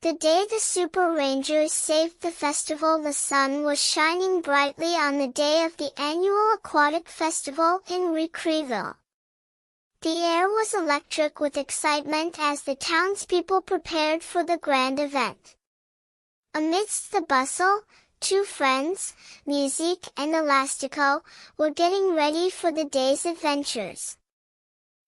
The day the Super Rangers saved the festival, the sun was shining brightly on the day of the annual aquatic festival in Wreakreyville. The air was electric with excitement as the townspeople prepared for the grand event. Amidst the bustle, two friends, Musique and Elastico, were getting ready for the day's adventures.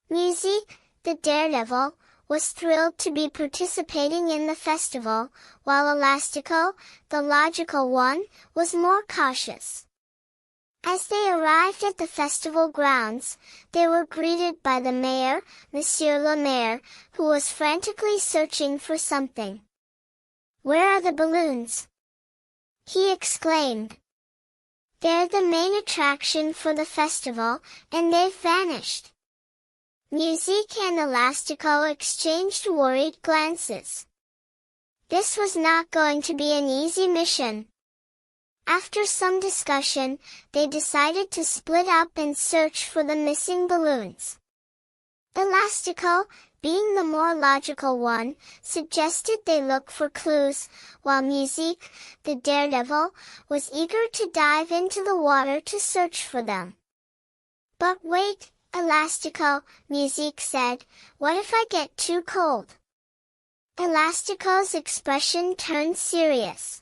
Musique, the daredevil, was thrilled to be participating in the festival, while Elastico, the logical one, was more cautious. As they arrived at the festival grounds, they were greeted by the mayor, Monsieur le Maire, who was frantically searching for something. "Where are the balloons?" he exclaimed. "They're the main attraction for the festival, and they've vanished." Musique and Elastico exchanged worried glances. This was not going to be an easy mission. After some discussion, they decided to split up and search for the missing balloons. Elastico, being the more logical one, suggested they look for clues, while Musique, the daredevil, was eager to dive into the water to search for them. "But wait, Elastico," Musique said, "what if I get too cold?" Elastico's expression turned serious.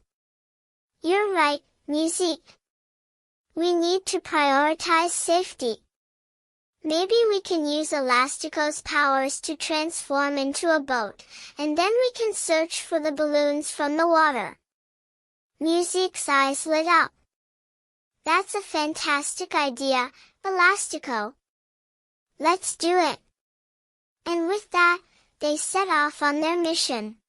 "You're right, Musique. We need to prioritize safety. Maybe we can use Elastico's powers to transform into a boat, and then we can search for the balloons from the water." Musique's eyes lit up. "That's a fantastic idea, Elastico. Let's do it." And with that, they set off on their mission.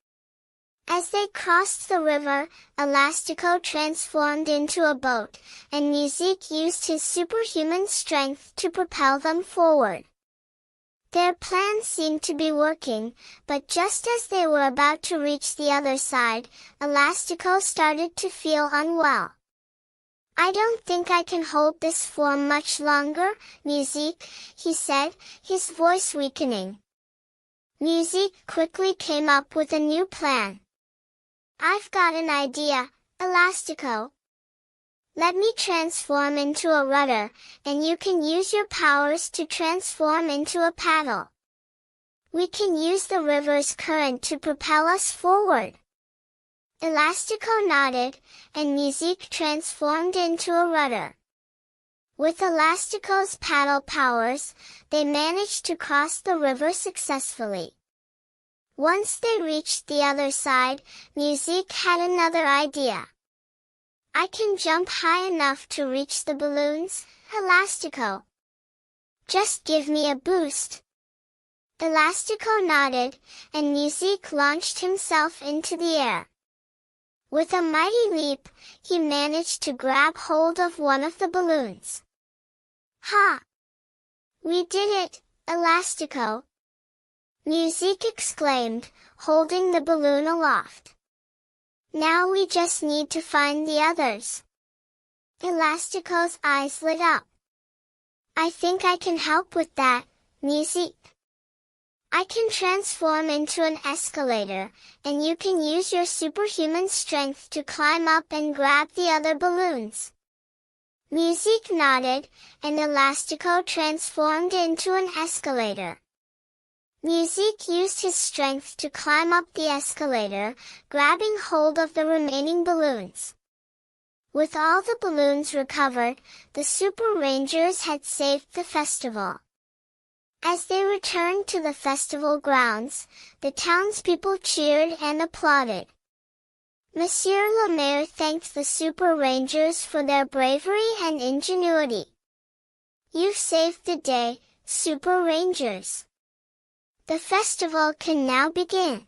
As they crossed the river, Elastico transformed into a boat, and Musique used his superhuman strength to propel them forward. Their plan seemed to be working, but just as they were about to reach the other side, Elastico started to feel unwell. "I don't think I can hold this form much longer, Musique," he said, his voice weakening. Musique quickly came up with a new plan. "I've got an idea, Elastico. Let me transform into a rudder, and you can use your powers to transform into a paddle. We can use the river's current to propel us forward." Elastico nodded, and Musique transformed into a rudder. With Elastico's paddle powers, they managed to cross the river successfully. Once they reached the other side, Musique had another idea. "I can jump high enough to reach the balloons, Elastico. Just give me a boost." Elastico nodded, and Musique launched himself into the air. With a mighty leap, he managed to grab hold of one of the balloons. "Ha! We did it, Elastico!" Musique exclaimed, holding the balloon aloft. "Now we just need to find the others." Elastico's eyes lit up. "I think I can help with that, Musique. I can transform into an escalator, and you can use your superhuman strength to climb up and grab the other balloons." Musique nodded, and Elastico transformed into an escalator. Musique used his strength to climb up the escalator, grabbing hold of the remaining balloons. With all the balloons recovered, the Super Rangers had saved the festival. As they returned to the festival grounds, the townspeople cheered and applauded. Monsieur le Maire thanked the Super Rangers for their bravery and ingenuity. "You've saved the day, Super Rangers. The festival can now begin."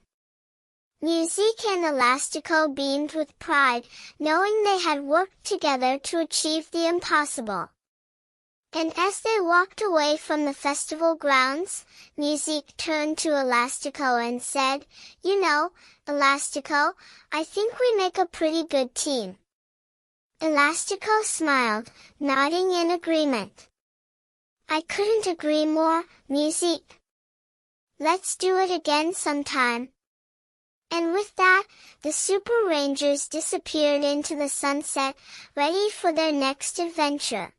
Musique and Elastico beamed with pride, knowing they had worked together to achieve the impossible. And as they walked away from the festival grounds, Musique turned to Elastico and said, "You know, Elastico, I think we make a pretty good team." Elastico smiled, nodding in agreement. "I couldn't agree more, Musique. Let's do it again sometime." And with that, The Super Rangers disappeared into the sunset, ready for their next adventure.